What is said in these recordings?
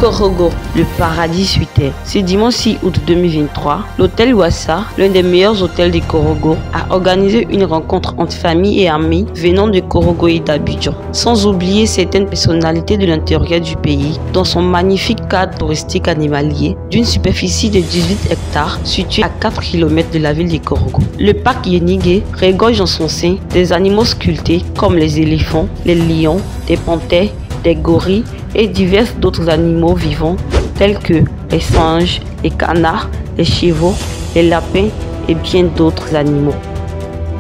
Korogo, le paradis sur terre. Ce dimanche 6 août 2023, l'hôtel Wassa, l'un des meilleurs hôtels de Korogo, a organisé une rencontre entre familles et amis venant de Korogo et d'Abidjan. Sans oublier certaines personnalités de l'intérieur du pays, dans son magnifique cadre touristique animalier d'une superficie de 18 hectares situé à 4 km de la ville de Korogo. Le parc Yenigé regorge en son sein des animaux sculptés comme les éléphants, les lions, des panthères, des gorilles et divers d'autres animaux vivants tels que les singes, les canards, les chevaux, les lapins et bien d'autres animaux.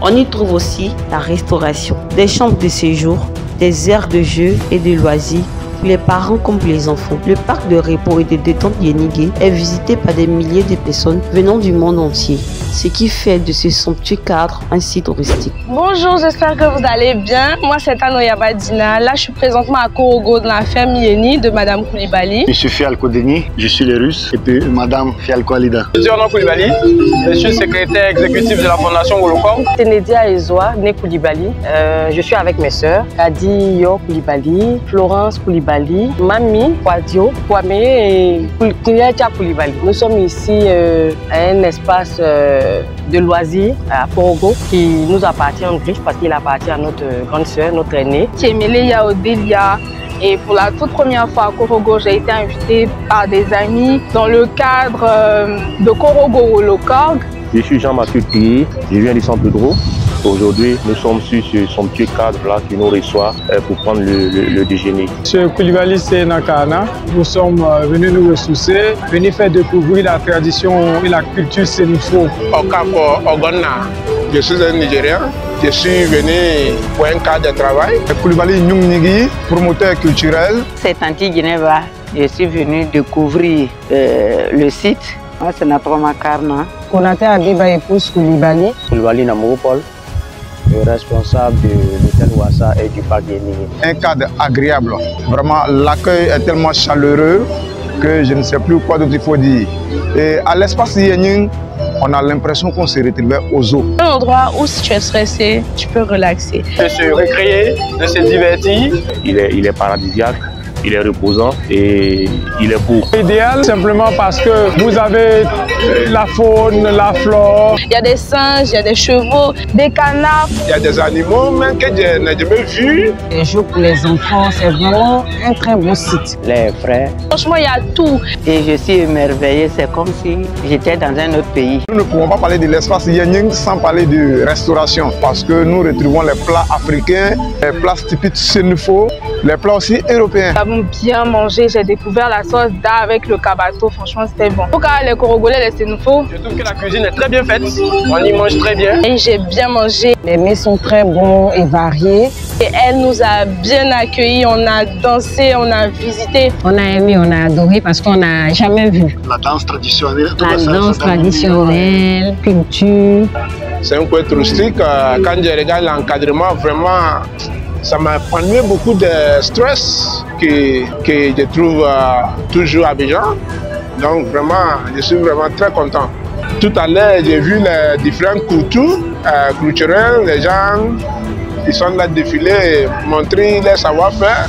On y trouve aussi la restauration, des chambres de séjour, des aires de jeux et de loisirs pour les parents comme pour les enfants. Le parc de repos et de détente Yenigé est visité par des milliers de personnes venant du monde entier, ce qui fait de ce somptueux cadre un site touristique. Bonjour, j'espère que vous allez bien. Moi, c'est Anoya Badina. Là, je suis présentement à Korogo, dans la ferme Yeni de Madame Koulibaly. Je suis Fialko Denis, je suis le russe, et puis Madame Fialko Alida. Je suis Arnaud Koulibaly, je suis secrétaire exécutif de la Fondation Holocom. C'est Nedia Ezoa, née Koulibaly. Je suis avec mes sœurs, Kadi Yo Koulibaly, Florence Koulibaly, Mami Kwadio, Kwame et Kouliacha Koulibaly. Nous sommes ici à un espace de loisirs à Korogo qui nous appartient en griffe parce qu'il appartient à notre grande sœur, notre aînée. Tchemele Yaodelia. Et pour la toute première fois à Korogo, j'ai été invitée par des amis dans le cadre de Korogo Holocom. Je suis Jean-Mathieu Pied, je viens du centre de Dro. Aujourd'hui, nous sommes sur ce somptueux cadre-là qui nous reçoit pour prendre le déjeuner. Monsieur Koulibaly Nakana, nous sommes venus nous ressourcer, venus faire découvrir la tradition et la culture sénifo. Okako Ogonna, je suis un Nigérien. Je suis venu pour un cadre de travail. Koulibaly Nyungnigi, promoteur culturel. C'est Tanti Geneva, je suis venu découvrir le site. Moi, c'est Natroma Karna. Konaté Adiba épouse Koulibaly. Koulibaly Namourou Paul, le responsable de l'hôtel Wassa et du parc Yenigé. Un cadre agréable. Vraiment, l'accueil est tellement chaleureux que je ne sais plus quoi d'autre il faut dire. Et à l'espace Yenigé, on a l'impression qu'on s'est retrouvé au zoo. Un endroit où si tu es stressé, tu peux relaxer. De se récréer, de se divertir. Il est paradisiaque. Il est reposant et il est beau. Idéal simplement parce que vous avez la faune, la flore. Il y a des singes, il y a des chevaux, des canards. Il y a des animaux même que je n'ai jamais vus. Les jeux pour les enfants, c'est vraiment un très beau site. Les frères. Franchement, il y a tout. Et je suis émerveillée, c'est comme si j'étais dans un autre pays. Nous ne pouvons pas parler de l'espace Yenigé sans parler de restauration parce que nous retrouvons les plats africains, les plats typiques sénifo, les plats aussi européens. Nous avons bien mangé, j'ai découvert la sauce d'A avec le kabato, franchement c'était bon. En tout cas, les Korogolais, les Sénifo. Je trouve que la cuisine est très bien faite, on y mange très bien. Et j'ai bien mangé. Les mets sont très bons et variés. Et elle nous a bien accueillis, on a dansé, on a visité. On a aimé, on a adoré parce qu'on n'a jamais vu. La danse traditionnelle. La danse traditionnelle, culture. C'est un coin touristique, quand je regarde l'encadrement, vraiment, ça m'a enlevé beaucoup de stress que je trouve toujours à Abidjan. Donc vraiment, je suis vraiment très content. Tout à l'heure, j'ai vu les différentes cultures culturelles. Les gens, ils sont là défiler, montrer leur savoir-faire.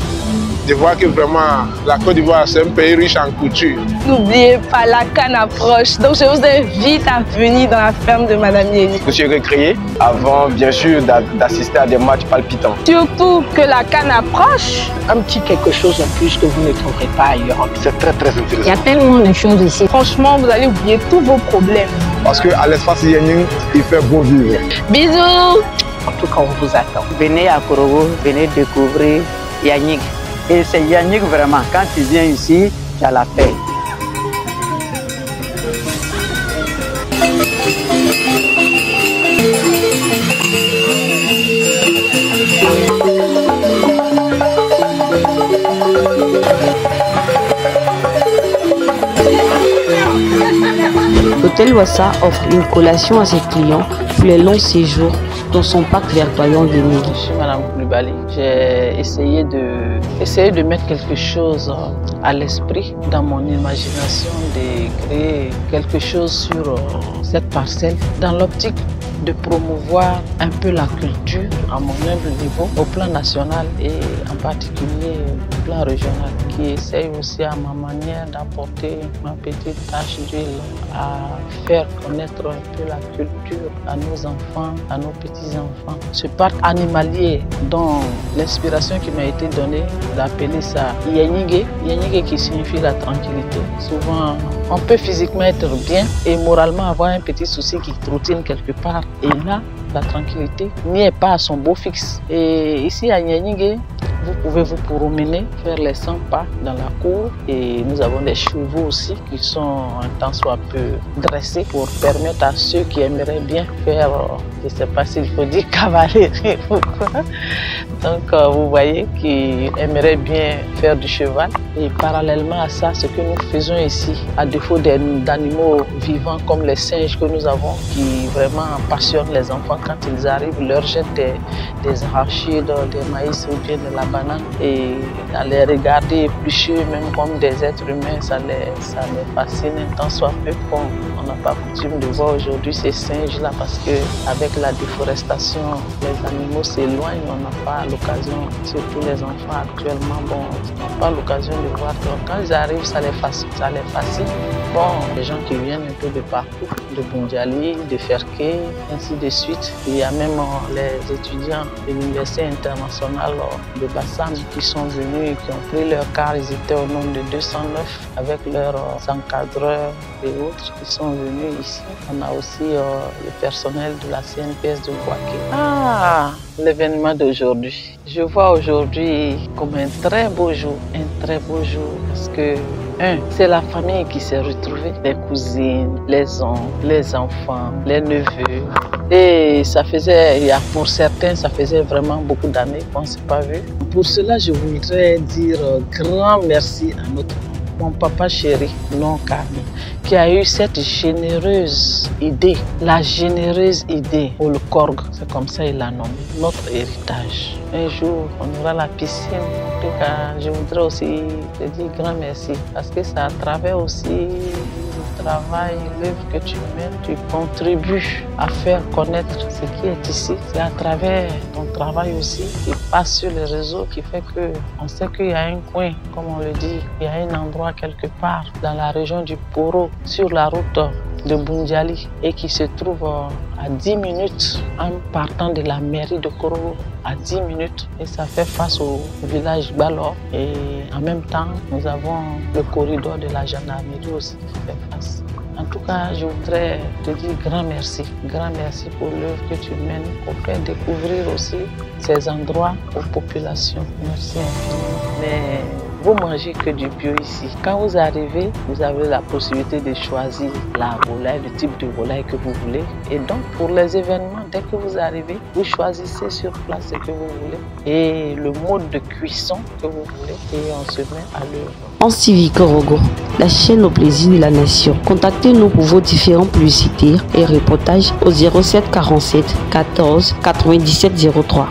Je vois que vraiment, la Côte d'Ivoire, c'est un pays riche en culture. N'oubliez pas, la canne approche. Donc, je vous invite à venir dans la ferme de Madame Yeni. Je me suis recréé avant, bien sûr, d'assister à des matchs palpitants. Surtout que la canne approche. Un petit quelque chose en plus que vous ne trouverez pas ailleurs. C'est très intéressant. Il y a tellement de choses ici. Franchement, vous allez oublier tous vos problèmes. Parce qu'à l'espace Yenigé, il fait beau vivre. Bisous! En tout cas, on vous attend. Venez à Korogo, venez découvrir Yenigé. Et c'est Yenigé vraiment. Quand tu viens ici, tu as la paix. L'hôtel Wassa offre une collation à ses clients pour les longs séjours dans son parc verdoyant de Yenigé. Je suis Madame Koulibaly. J'ai essayé de mettre quelque chose à l'esprit, dans mon imagination, de créer quelque chose sur cette parcelle, dans l'optique de promouvoir un peu la culture à mon humble niveau, au plan national et en particulier plan régional, qui essaye aussi à ma manière d'apporter ma petite tâche d'huile à faire connaître un peu la culture à nos enfants, à nos petits-enfants. Ce parc animalier dont l'inspiration qui m'a été donnée d'appeler ça Yanyige, Yanyige qui signifie la tranquillité. Souvent, on peut physiquement être bien et moralement avoir un petit souci qui trottine quelque part. Et là, la tranquillité n'y est pas à son beau fixe. Et ici à Yanyige, vous pouvez vous promener, faire les 100 pas dans la cour et nous avons des chevaux aussi qui sont un tant soit peu dressés pour permettre à ceux qui aimeraient bien faire, je ne sais pas s'il faut dire cavalerie ou quoi. Donc vous voyez qui aimeraient bien faire du cheval. Et parallèlement à ça, ce que nous faisons ici, à défaut d'animaux vivants comme les singes que nous avons, qui vraiment passionnent les enfants quand ils arrivent, leur jettent des arachides, des maïs ou bien de la banane et à les regarder éplucher même comme des êtres humains, ça les fascine un tant soit peu. On n'a pas coutume de voir aujourd'hui ces singes-là parce qu'avec la déforestation, les animaux s'éloignent, on n'a pas l'occasion, surtout les enfants actuellement, bon, on n'a pas l'occasion de voir. Donc quand ils arrivent, ça les fascine. Bon, les gens qui viennent un peu de partout, de Bundjali, de Ferké, ainsi de suite. Il y a même les étudiants de l'Université internationale de Bassam qui sont venus et qui ont pris leur car. Ils étaient au nombre de 209 avec leurs encadreurs et autres qui sont venus ici. On a aussi le personnel de la CNPS de Bouaké. Ah, l'événement d'aujourd'hui. Je vois aujourd'hui comme un très beau jour, parce que c'est la famille qui s'est retrouvée, les cousines, les oncles, les enfants, les neveux. Et ça faisait, pour certains, ça faisait vraiment beaucoup d'années qu'on ne s'est pas vu. Pour cela, je voudrais dire grand merci à mon papa chéri, non Carmi, qui a eu cette généreuse idée, la généreuse idée pour le Korg, c'est comme ça il l'a nommé, notre héritage. Un jour, on aura la piscine. En tout cas, je voudrais aussi te dire grand merci parce que c'est à travers aussi le travail, l'œuvre que tu mènes, tu contribues à faire connaître ce qui est ici. C'est à travers ton travail aussi qui passe sur les réseaux qui fait qu'on sait qu'il y a un coin, comme on le dit, il y a un endroit quelque part dans la région du Poro, sur la route de Bundjali et qui se trouve à 10 minutes en partant de la mairie de Korogo, à 10 minutes et ça fait face au village Balor et en même temps nous avons le corridor de la gendarmerie aussi qui fait face. En tout cas, je voudrais te dire grand merci pour l'œuvre que tu mènes pour faire découvrir aussi ces endroits aux populations. Merci infiniment. Mais vous mangez que du bio ici. Quand vous arrivez, vous avez la possibilité de choisir la volaille, le type de volaille que vous voulez. Et donc, pour les événements, dès que vous arrivez, vous choisissez sur place ce que vous voulez et le mode de cuisson que vous voulez et on se met à l'œuvre. Anse-TV Korogo, la chaîne au plaisir de la nation. Contactez-nous pour vos différentes publicités et reportages au 07 47 14 97 03.